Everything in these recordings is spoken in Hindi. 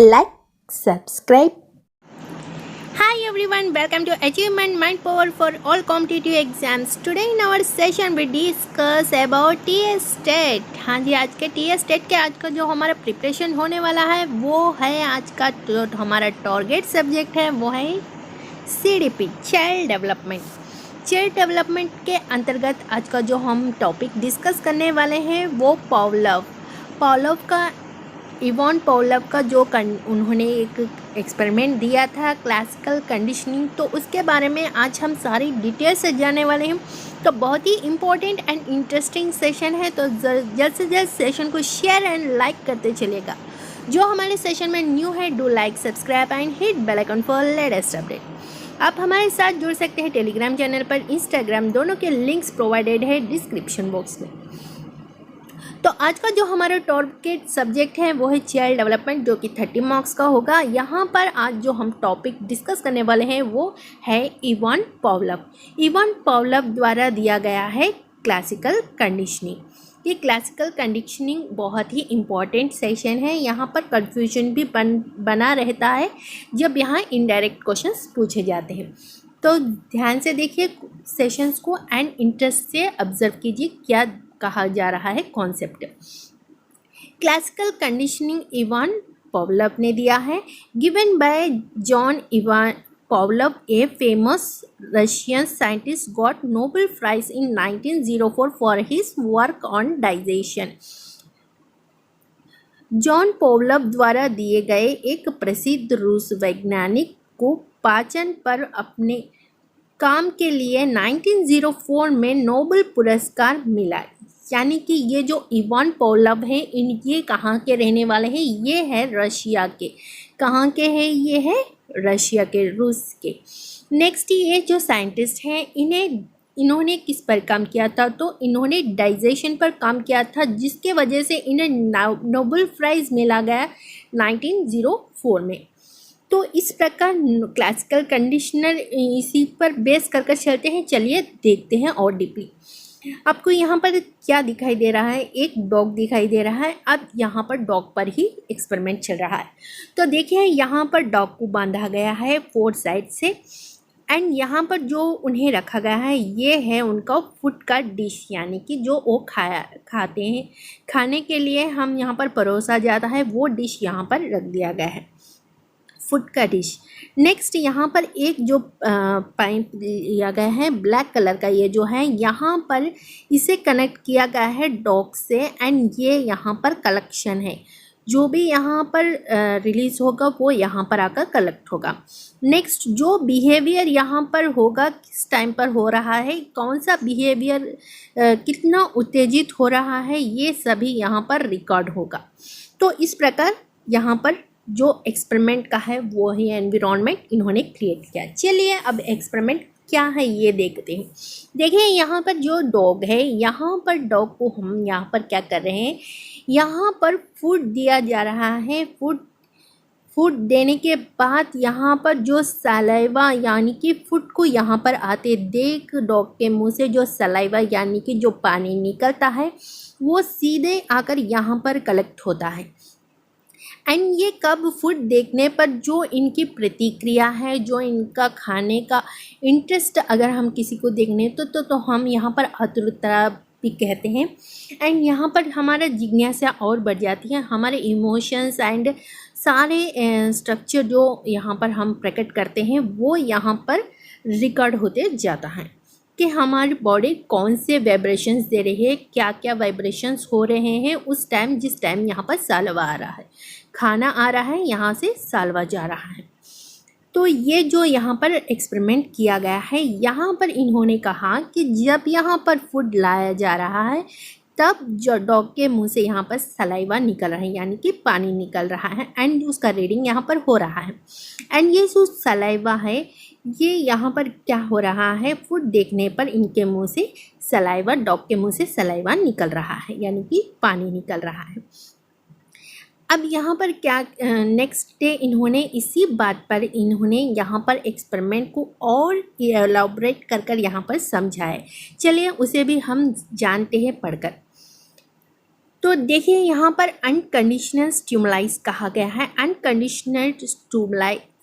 like, subscribe. Hi everyone, welcome to Achievement Mind Power for all competitive exams. Today in our session we discuss about TS State. हाँ जी, आज के TS State के आज का जो हमारा प्रिपरेशन होने वाला है वो है आज का जो हमारा टारगेट सब्जेक्ट है वो है CDP, child development. Child development के अंतर्गत आज का जो हम टॉपिक डिस्कस करने वाले हैं वो पावलोव का इवान पावलोव का जो उन्होंने एक एक्सपेरिमेंट दिया था क्लासिकल कंडीशनिंग, तो उसके बारे में आज हम सारी डिटेल से जानने वाले हैं। तो बहुत ही इम्पोर्टेंट एंड इंटरेस्टिंग सेशन है, तो जल्द से जल्द सेशन को शेयर एंड लाइक करते चलिएगा। जो हमारे सेशन में न्यू है, do like, subscribe and hit bell icon for latest update. आप हमारे साथ जुड़ सकते हैं टेलीग्राम चैनल पर, इंस्टाग्राम, दोनों के लिंक्स प्रोवाइडेड है डिस्क्रिप्शन बॉक्स में। तो आज का जो हमारा टारगेट सब्जेक्ट है वो है चाइल्ड डेवलपमेंट, जो कि 30 मार्क्स का होगा। यहाँ पर आज जो हम टॉपिक डिस्कस करने वाले हैं वो है इवान पावलोव द्वारा दिया गया है क्लासिकल कंडीशनिंग। ये क्लासिकल कंडीशनिंग बहुत ही इम्पॉर्टेंट सेशन है। यहाँ पर कन्फ्यूजन भी बना रहता है जब यहाँ इनडायरेक्ट क्वेश्चंस पूछे जाते हैं। तो ध्यान से देखिए सेशंस को एंड इंटरेस्ट से ऑब्जर्व कीजिए क्या कहा जा रहा है concept. Classical conditioning Ivan Pavlov ने दिया है, given by John Ivan Pavlov, a famous Russian scientist, got Nobel prize in 1904 for his work on digestion. John Pavlov द्वारा दिए गए एक प्रसिद्ध रूस वैज्ञानिक को पाचन पर अपने काम के लिए 1904 में नोबेल पुरस्कार मिला। यानी कि ये जो इवान पावलोव है ये कहाँ के रहने वाले हैं? ये है रशिया के। कहाँ के हैं? ये है रशिया के, रूस के। नेक्स्ट ये जो साइंटिस्ट हैं इन्होंने किस पर काम किया था? तो इन्होंने डाइजेशन पर काम किया था, जिसके वजह से इन्हें नोबेल प्राइज़ मिला गया 1904 में। तो इस प्रकार क्लासिकल कंडीशनर इसी पर बेस कर चलते हैं। चलिए देखते हैं और डीपली। आपको यहाँ पर क्या दिखाई दे रहा है? एक डॉग दिखाई दे रहा है। अब यहाँ पर डॉग पर ही एक्सपेरिमेंट चल रहा है। तो देखिए यहाँ पर डॉग को बांधा गया है 4 साइड से, एंड यहाँ पर जो उन्हें रखा गया है ये है उनका फूड का डिश, यानी कि जो वो खाते हैं। खाने के लिए हम यहाँ पर परोसा जाता है वो डिश यहाँ पर रख दिया गया है, फूड का डिश। नेक्स्ट यहाँ पर एक जो पाइप लिया गया है ब्लैक कलर का, ये जो है यहाँ पर इसे कनेक्ट किया गया है डॉग से, एंड ये यहाँ पर कलेक्शन है। जो भी यहाँ पर रिलीज होगा वो यहाँ पर आकर कलेक्ट होगा। नेक्स्ट जो बिहेवियर यहाँ पर होगा, किस टाइम पर हो रहा है, कौन सा बिहेवियर कितना उत्तेजित हो रहा है, ये सभी यहाँ पर रिकॉर्ड होगा। तो इस प्रकार यहाँ पर जो एक्सपेरिमेंट का है वो ही एनवायरनमेंट इन्होंने क्रिएट किया। चलिए अब एक्सपेरिमेंट क्या है ये देखते हैं। देखिए यहाँ पर जो डॉग है, यहाँ पर डॉग को हम यहाँ पर क्या कर रहे हैं, यहाँ पर फूड दिया जा रहा है। फूड देने के बाद यहाँ पर जो सलाइवा यानी कि फूड को यहाँ पर आते देख डॉग के मुंह से जो सलाइवा यानी कि जो पानी निकलता है वो सीधे आकर यहाँ पर कलेक्ट होता है। एंड ये कब फूड देखने पर जो इनकी प्रतिक्रिया है, जो इनका खाने का इंटरेस्ट अगर हम किसी को देखने तो हम यहाँ पर आतुरता भी कहते हैं। एंड यहाँ पर हमारा जिज्ञासा और बढ़ जाती है। हमारे इमोशंस एंड सारे स्ट्रक्चर जो यहाँ पर हम प्रकट करते हैं वो यहाँ पर रिकॉर्ड होते जाता है कि हमारी बॉडी कौन से वाइब्रेशंस दे रही है, क्या क्या वाइब्रेशंस हो रहे हैं उस टाइम जिस टाइम यहाँ पर सालवा आ रहा है, खाना आ रहा है, यहाँ से सालवा जा रहा है। तो ये जो यहाँ पर एक्सपेरिमेंट किया गया है, यहाँ पर इन्होंने कहा कि जब यहाँ पर फूड लाया जा रहा है तब जो डॉग के मुंह से यहाँ पर सलाइवा निकल रहा है, यानी कि पानी निकल रहा है, एंड उसका रीडिंग यहाँ पर हो रहा है। एंड ये जो सलाइवा है ये यहाँ पर क्या हो रहा है, फूड देखने पर इनके मुंह से सलाइवा, डॉग के मुंह से सलाइवा निकल रहा है, यानी कि पानी निकल रहा है। अब यहाँ पर क्या नेक्स्ट डे इन्होंने इसी बात पर इन्होंने यहाँ पर एक्सपेरिमेंट को और एलाबोरेट कर यहाँ पर समझाया। चलिए उसे भी हम जानते हैं पढ़कर। तो देखिए यहाँ पर अनकंडीशनल स्टिमुलाइज कहा गया है। अनकंडीशनल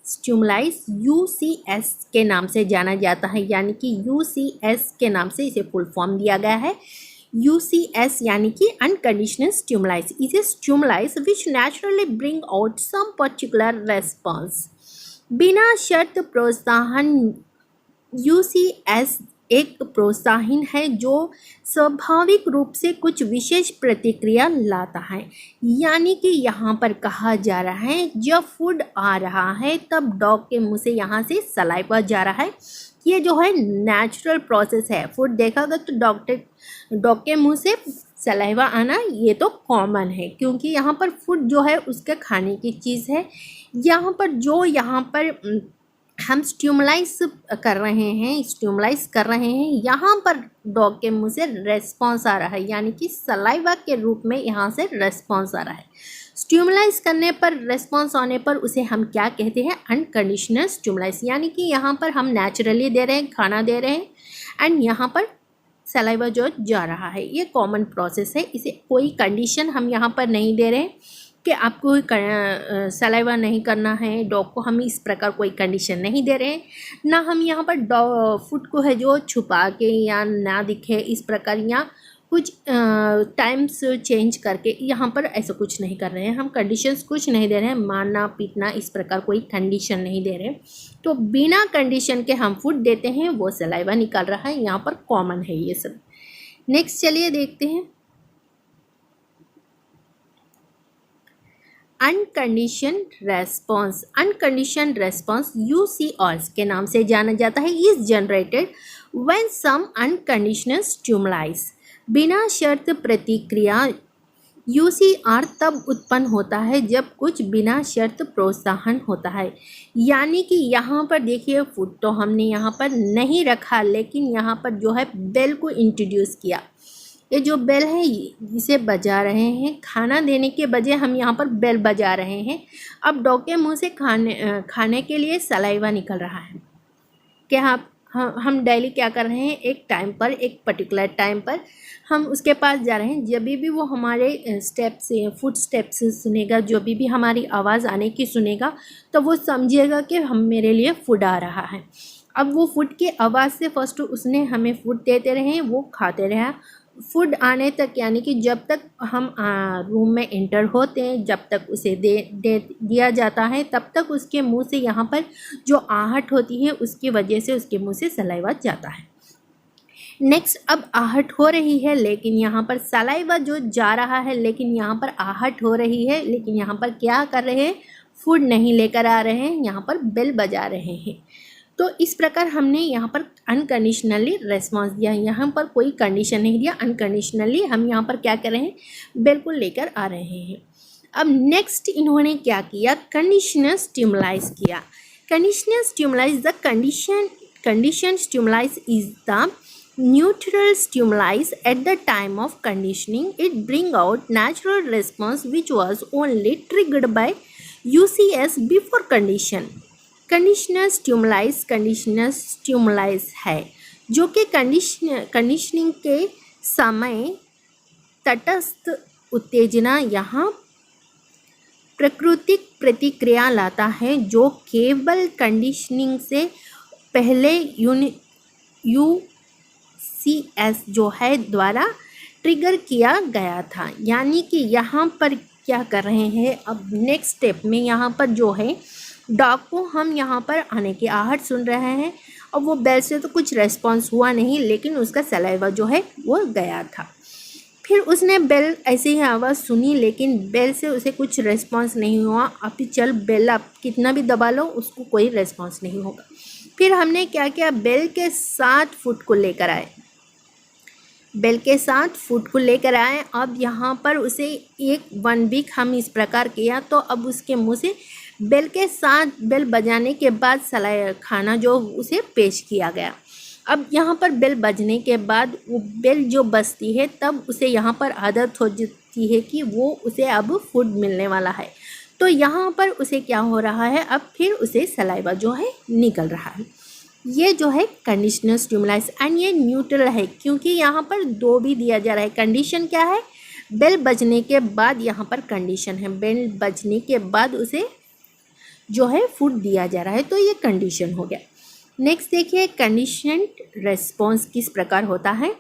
स्टिमुलाइज यूसीएस के नाम से जाना जाता है, यानी कि यूसीएस के नाम से इसे फुल फॉर्म दिया गया है। यूसीएस यानी कि unconditional stimulus is a stimulus which naturally bring out some particular response. बिना शर्त प्रोत्साहन यूसीएस एक प्रोत्साहन है जो स्वाभाविक रूप से कुछ विशेष प्रतिक्रिया लाता है। यानी कि यहाँ पर कहा जा रहा है जब फूड आ रहा है तब डॉग के मुंह से यहाँ से सलाइवा जा रहा है। ये जो है नेचुरल प्रोसेस है। फूड देखा अगर तो डॉग के मुंह से सलाइवा आना ये तो कॉमन है, क्योंकि यहाँ पर फूड जो है उसके खाने की चीज़ है। यहाँ पर हम स्टिमुलाइज कर रहे हैं, यहाँ पर डॉग के मुंह से रेस्पॉन्स आ रहा है, यानी कि सलाइवा के रूप में यहाँ से रेस्पॉन्स आ रहा है। स्टिमुलाइज करने पर रेस्पॉन्स आने पर उसे हम क्या कहते हैं? अनकंडीशनल स्टिमुलाइज, यानी कि यहाँ पर हम नेचुरली दे रहे हैं, खाना दे रहे हैं एंड यहाँ पर सलाइवा जो जा रहा है। ये कॉमन प्रोसेस है, इसे कोई कंडीशन हम यहाँ पर नहीं दे रहे हैं कि आपको सलाइवा नहीं करना है डॉग को। हम इस प्रकार कोई कंडीशन नहीं दे रहे हैं, ना हम यहाँ पर फूड को है जो छुपा के या ना दिखे इस प्रकार या कुछ टाइम्स चेंज करके यहाँ पर ऐसा कुछ नहीं कर रहे हैं। हम कंडीशंस कुछ नहीं दे रहे हैं, मारना पीटना इस प्रकार कोई कंडीशन नहीं दे रहे। तो बिना कंडीशन के हम फूड देते हैं, वो सलाइवा निकाल रहा है, यहाँ पर कॉमन है ये सब। नेक्स्ट चलिए देखते हैं अनकंडीशन रेस्पॉन्स यूसीआर के नाम से जाना जाता है। Is generated when some unconditional stimulus, बिना शर्त प्रतिक्रिया। यूसीआर तब उत्पन्न होता है जब कुछ बिना शर्त प्रोत्साहन होता है। यानी कि यहाँ पर देखिए फूड तो हमने यहाँ पर नहीं रखा, लेकिन यहाँ पर जो है बेल को इंट्रोड्यूस किया। ये जो बेल है इसे बजा रहे हैं, खाना देने के बजाय हम यहाँ पर बेल बजा रहे हैं। अब डॉग के मुंह से खाने के लिए सलाइवा निकल रहा है। क्या हम डेली क्या कर रहे हैं? एक टाइम पर, एक पर्टिकुलर टाइम पर हम उसके पास जा रहे हैं। जब भी वो हमारे फुट स्टेप्स सुनेगा, जो भी हमारी आवाज़ आने की सुनेगा, तो वो समझेगा कि हम मेरे लिए फूड आ रहा है। अब वो फूड की आवाज़ से फर्स्ट उसने हमें फूड देते रहे, वो खाते रहा। फूड आने तक, यानी कि जब तक हम रूम में एंटर होते हैं, जब तक उसे दिया जाता है, तब तक उसके मुंह से यहाँ पर जो आहट होती है उसकी वजह से उसके मुंह से सलाइवा जाता है। नेक्स्ट, अब आहट हो रही है लेकिन यहाँ पर सलाइवा जो जा रहा है, लेकिन यहाँ पर आहट हो रही है, लेकिन यहाँ पर क्या कर रहे हैं? फूड नहीं लेकर आ रहे हैं, यहाँ पर बेल बजा रहे हैं। तो इस प्रकार हमने यहाँ पर अनकंडीशनली रेस्पॉन्स दिया, यहाँ पर कोई कंडीशन नहीं दिया। अनकंडीशनली हम यहाँ पर क्या कर रहे हैं? बिल्कुल लेकर आ रहे हैं। अब नेक्स्ट इन्होंने क्या किया? कंडीशनल स्टिमुलाइज किया। Conditional stimulise the condition stimulise is the neutral stimuli at the time of conditioning. It bring out natural response which was only triggered by UCS before condition. Conditional stimulise है जो कि कंडीशनिंग के समय तटस्थ उत्तेजना यहाँ प्राकृतिक प्रतिक्रिया लाता है, जो केवल कंडीशनिंग से पहले यूसीएस जो है द्वारा ट्रिगर किया गया था। यानी कि यहाँ पर क्या कर रहे हैं? अब नेक्स्ट स्टेप में यहाँ पर जो है डॉग को हम यहाँ पर आने की आहट सुन रहे हैं, और वो बेल से तो कुछ रेस्पॉन्स हुआ नहीं, लेकिन उसका सलाइवा जो है वो गया था। फिर उसने बेल ऐसे ही आवाज़ सुनी, लेकिन बेल से उसे कुछ रेस्पॉन्स नहीं हुआ। अभी चल बेल आप कितना भी दबा लो, उसको कोई रेस्पॉन्स नहीं होगा। फिर हमने क्या किया? बेल के साथ फूड को लेकर आए। अब यहाँ पर उसे 1 वीक हम इस प्रकार किया, तो अब उसके मुंह से बेल के साथ बेल बजाने के बाद खाना जो उसे पेश किया गया। अब यहाँ पर बेल बजने के बाद वो बेल जो बजती है, तब उसे यहाँ पर आदत हो जाती है कि वो उसे अब फूड मिलने वाला है। तो यहाँ पर उसे क्या हो रहा है? अब फिर उसे सलाइवा जो है निकल रहा है। ये जो है कंडीशनल स्टिमुलाइज एंड ये न्यूट्रल है, क्योंकि यहाँ पर 2 भी दिया जा रहा है। कंडीशन क्या है? बेल बजने के बाद यहाँ पर कंडीशन है, बेल बजने के बाद उसे जो है फूड दिया जा रहा है, तो ये कंडीशन हो गया। नेक्स्ट देखिए कंडीशनड रेस्पॉन्स किस प्रकार होता है।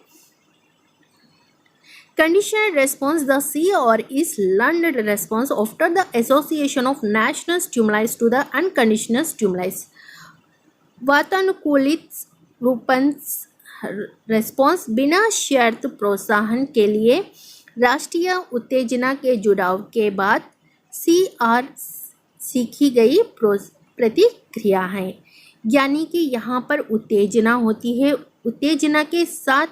Conditional response, the C or is learned response after the association of national stimuli to the unconditional stimuli. वातानुकूलित रूपंस रेस्पॉन्स बिना शर्त प्रोत्साहन के लिए राष्ट्रीय उत्तेजना के जुड़ाव के बाद CR सीखी गई प्रतिक्रिया है। यानी कि यहाँ पर उत्तेजना होती है, उत्तेजना के साथ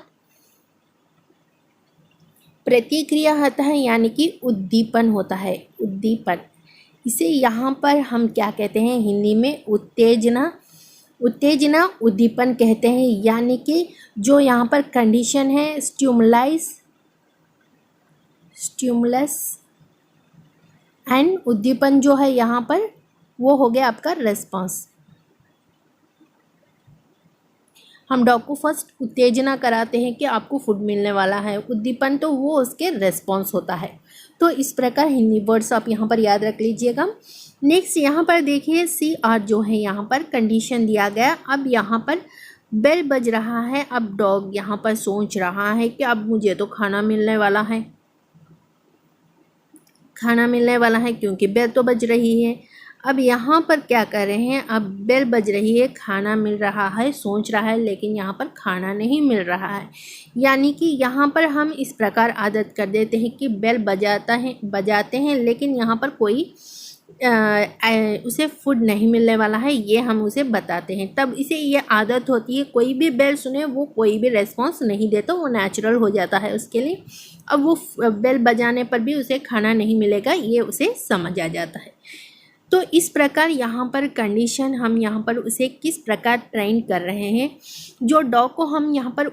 प्रतिक्रिया होता है, यानी कि उद्दीपन होता है, उद्दीपन। इसे यहाँ पर हम क्या कहते हैं हिंदी में, उत्तेजना उद्दीपन कहते हैं। यानी कि जो यहाँ पर कंडीशन है स्टिमुलस एंड उद्दीपन जो है यहाँ पर वो हो गया आपका रेस्पॉन्स। हम डॉग को फर्स्ट उत्तेजना कराते हैं कि आपको फूड मिलने वाला है, उद्दीपन तो वो उसके रेस्पॉन्स होता है। तो इस प्रकार हिंदी वर्ड्स आप यहाँ पर याद रख लीजिएगा। नेक्स्ट यहाँ पर देखिए CR जो है यहाँ पर कंडीशन दिया गया। अब यहाँ पर बेल बज रहा है, अब डॉग यहाँ पर सोच रहा है कि अब मुझे तो खाना मिलने वाला है क्योंकि बेल तो बज रही है। अब यहाँ पर क्या कर रहे हैं, अब बेल बज रही है, खाना मिल रहा है, सोच रहा है, लेकिन यहाँ पर खाना नहीं मिल रहा है। यानी कि यहाँ पर हम इस प्रकार आदत कर देते हैं कि बेल बजाते हैं लेकिन यहाँ पर कोई उसे फूड नहीं मिलने वाला है, ये हम उसे बताते हैं। तब इसे ये आदत होती है, कोई भी बेल सुने वो कोई भी रेस्पॉन्स नहीं देता, वो नेचुरल हो जाता है उसके लिए। अब वो बेल बजाने पर भी उसे खाना नहीं मिलेगा, ये उसे समझ आ जाता है। तो इस प्रकार यहाँ पर कंडीशन हम यहाँ पर उसे किस प्रकार ट्रेन कर रहे हैं, जो डॉग को हम यहाँ पर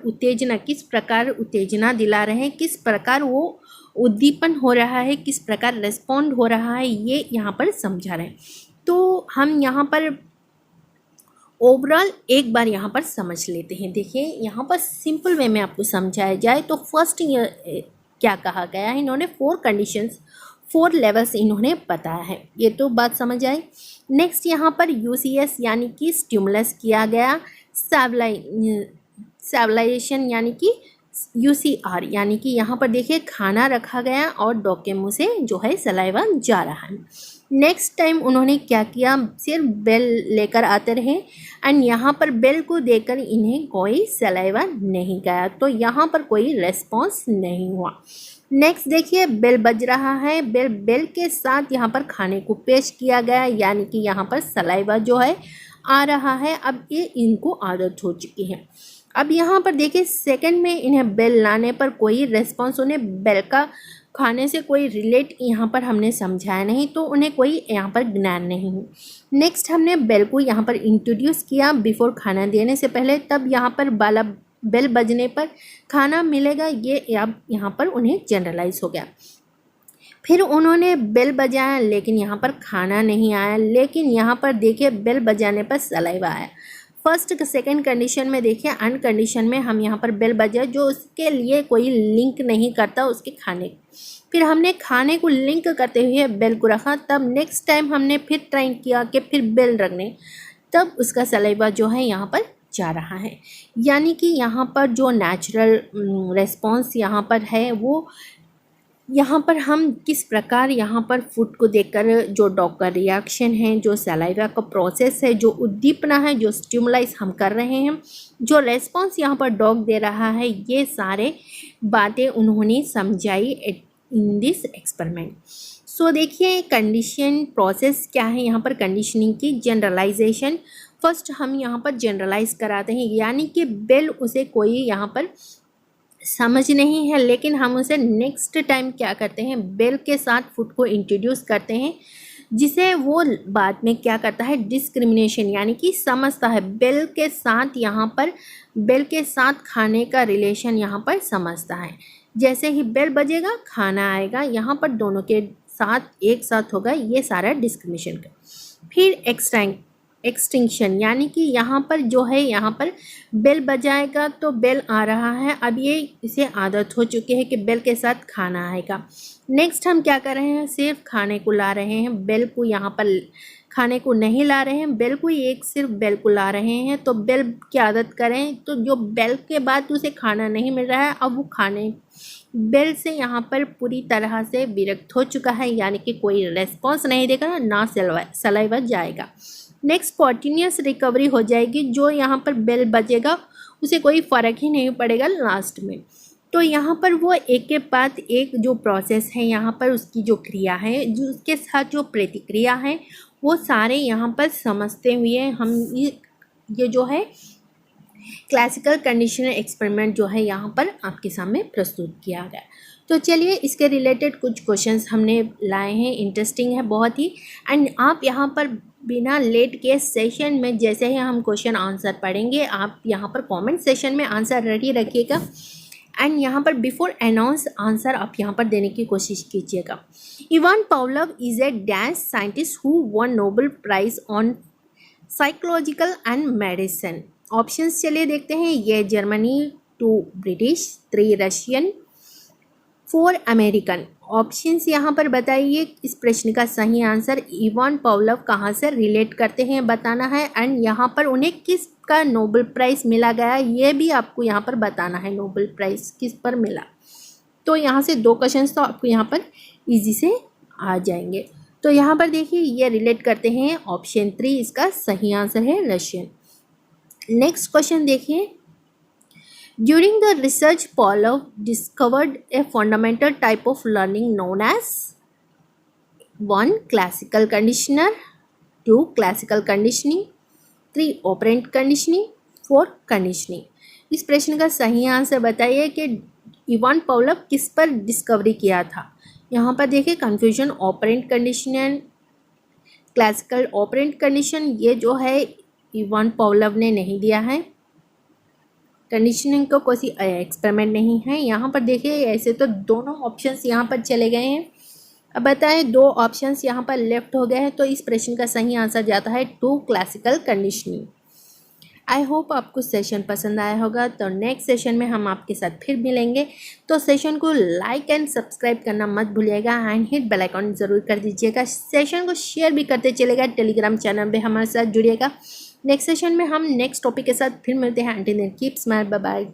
किस प्रकार उत्तेजना दिला रहे हैं, किस प्रकार वो उद्दीपन हो रहा है, किस प्रकार रेस्पॉन्ड हो रहा है, ये यहाँ पर समझा रहे हैं। तो हम यहाँ पर ओवरऑल एक बार यहाँ पर समझ लेते हैं। देखिए यहाँ पर सिंपल वे में आपको समझाया जाए तो फर्स्ट क्या कहा गया है, इन्होंने 4 कंडीशंस 4 लेवल्स इन्होंने बताया है, ये तो बात समझ आई। नेक्स्ट यहाँ पर UCS यानी कि स्टिमुलस किया गया, स्टेबलाइजेशन यानी कि UCR यानी कि यहाँ पर देखिए खाना रखा गया और डॉग के मुंह से जो है सलाइवा जा रहा है। नेक्स्ट टाइम उन्होंने क्या किया, सिर्फ बेल लेकर आते रहे एंड यहाँ पर बेल को देकर इन्हें कोई सलाइवा नहीं गया, तो यहाँ पर कोई रेस्पॉन्स नहीं हुआ। नेक्स्ट देखिए बेल बज रहा है, बेल के साथ यहाँ पर खाने को पेश किया गया, यानी कि यहाँ पर सलाइवा जो है आ रहा है। अब ये इनको आदत हो चुकी है। अब यहाँ पर देखिए सेकंड में इन्हें बेल लाने पर कोई रेस्पॉन्स, उन्हें बेल का खाने से कोई रिलेट यहाँ पर हमने समझाया नहीं, तो उन्हें कोई यहाँ पर ज्ञान नहीं है। नेक्स्ट हमने बेल को यहाँ पर इंट्रोड्यूस किया बिफोर खाना देने से पहले, तब यहाँ पर बेल बजने पर खाना मिलेगा, ये अब यहाँ पर उन्हें जनरलाइज हो गया। फिर उन्होंने बेल बजाया लेकिन यहाँ पर खाना नहीं आया, लेकिन यहाँ पर देखिए बेल बजाने पर सलाइवा आया। फर्स्ट सेकंड कंडीशन में देखिए अनकंडीशन में हम यहाँ पर बेल बजाए जो उसके लिए कोई लिंक नहीं करता उसके खाने, फिर हमने खाने को लिंक करते हुए बेल को रखा, तब नेक्स्ट टाइम हमने फिर ट्राई किया कि फिर बेल रखने, तब उसका सलाइवा जो है यहाँ पर जा रहा है। यानी कि यहाँ पर जो नेचुरल रेस्पॉन्स यहाँ पर है वो यहाँ पर हम किस प्रकार यहाँ पर फूड को देखकर जो डॉग का रिएक्शन है, जो सलाइवा का प्रोसेस है, जो उद्दीपना है, जो स्टिमुलाइज हम कर रहे हैं, जो रेस्पॉन्स यहाँ पर डॉग दे रहा है, ये सारे बातें उन्होंने समझाई इन दिस एक्सपेरिमेंट। सो देखिए कंडीशन प्रोसेस क्या है, यहाँ पर कंडीशनिंग की जनरलाइजेशन। फर्स्ट हम यहाँ पर जनरलाइज कराते हैं, यानी कि बेल उसे कोई यहाँ पर समझ नहीं है, लेकिन हम उसे नेक्स्ट टाइम क्या करते हैं, बेल के साथ फूड को इंट्रोड्यूस करते हैं, जिसे वो बाद में क्या करता है, डिस्क्रिमिनेशन यानी कि समझता है, बेल के साथ यहाँ पर बेल के साथ खाने का रिलेशन यहाँ पर समझता है। जैसे ही बेल बजेगा खाना आएगा, यहाँ पर दोनों के साथ एक साथ होगा, ये सारा डिस्क्रिमिनेशन का। फिर एक्सटिंक्शन, यानी कि यहाँ पर जो है यहाँ पर बेल बजाएगा तो बेल आ रहा है, अब ये इसे आदत हो चुकी है कि बेल के साथ खाना आएगा। नेक्स्ट हम क्या कर रहे हैं, सिर्फ खाने को ला रहे हैं, बेल को यहाँ पर खाने को नहीं ला रहे हैं, बेल को एक सिर्फ बेल को ला रहे हैं। तो बेल की आदत करें तो जो बेल के बाद उसे खाना नहीं मिल रहा है, अब वो खाने बेल से यहाँ पर पूरी तरह से विरक्त हो चुका है, यानी कि कोई रेस्पॉन्स नहीं देगा, ना सलाइवा जाएगा। नेक्स्ट स्पॉन्टेनियस रिकवरी हो जाएगी, जो यहाँ पर बेल बजेगा उसे कोई फ़र्क ही नहीं पड़ेगा लास्ट में। तो यहाँ पर वो एक के बाद एक जो प्रोसेस है, यहाँ पर उसकी जो क्रिया है, जो उसके साथ जो प्रतिक्रिया है, वो सारे यहाँ पर समझते हुए हम ये जो है क्लासिकल कंडीशनर एक्सपेरिमेंट जो है यहाँ पर आपके सामने प्रस्तुत किया गया। तो चलिए इसके रिलेटेड कुछ क्वेश्चंस हमने लाए हैं, इंटरेस्टिंग है बहुत ही। एंड आप यहाँ पर बिना लेट के सेशन में जैसे ही हम क्वेश्चन आंसर पढ़ेंगे, आप यहाँ पर कमेंट सेशन में आंसर रेडी रखिएगा। एंड यहाँ पर बिफोर अनाउंस आंसर आप यहाँ पर देने की कोशिश कीजिएगा। Ivan Pavlov is a dash scientist who won Nobel prize on psychological and medicine. Options चलिए देखते हैं। ये Germany, 2 British, 3 Russian, 4 American. Options यहाँ पर बताइए। इस प्रश्न का सही आंसर इवान पावलोव कहाँ से रिलेट करते हैं बताना है। एंड यहाँ पर उन्हें किस का नोबेल प्राइज़ मिला गया, ये भी आपको यहाँ पर बताना है, नोबेल प्राइज़ किस पर मिला। तो यहाँ से 2 क्वेश्चंस तो आपको यहाँ पर इजी से आ जाएंगे। तो यहाँ पर देखिए ये रिलेट करते हैं, ऑप्शन 3 इसका सही आंसर है, रशियन। नेक्स्ट क्वेश्चन देखिए। During the research Pavlov discovered a fundamental type of learning known as 1 classical conditioner, 2 classical conditioning, 3 operant conditioning, 4 conditioning. इस प्रश्न का सही आंसर बताइए कि इवान पावलोव किस पर डिस्कवरी किया था। यहाँ पर देखिए confusion, operant conditioner, classical operant condition, ये जो है इवान पावलोव ने नहीं दिया है। कंडीशनिंग को कोई एक्सपेरिमेंट नहीं है। यहाँ पर देखिए ऐसे तो दोनों ऑप्शंस यहाँ पर चले गए हैं। अब बताएं 2 ऑप्शंस यहाँ पर लेफ्ट हो गए हैं, तो इस प्रश्न का सही आंसर जाता है 2 क्लासिकल कंडीशनिंग। आई होप आपको सेशन पसंद आया होगा। तो नेक्स्ट सेशन में हम आपके साथ फिर मिलेंगे। तो सेशन को लाइक एंड सब्सक्राइब करना मत भूलिएगा एंड हिट बेल आइकन ज़रूर कर दीजिएगा। सेशन को शेयर भी करते चलेगा, टेलीग्राम चैनल पे हमारे साथ जुड़िएगा। नेक्स्ट सेशन में हम नेक्स्ट टॉपिक के साथ फिर मिलते हैं। Until then keep smile, bye bye.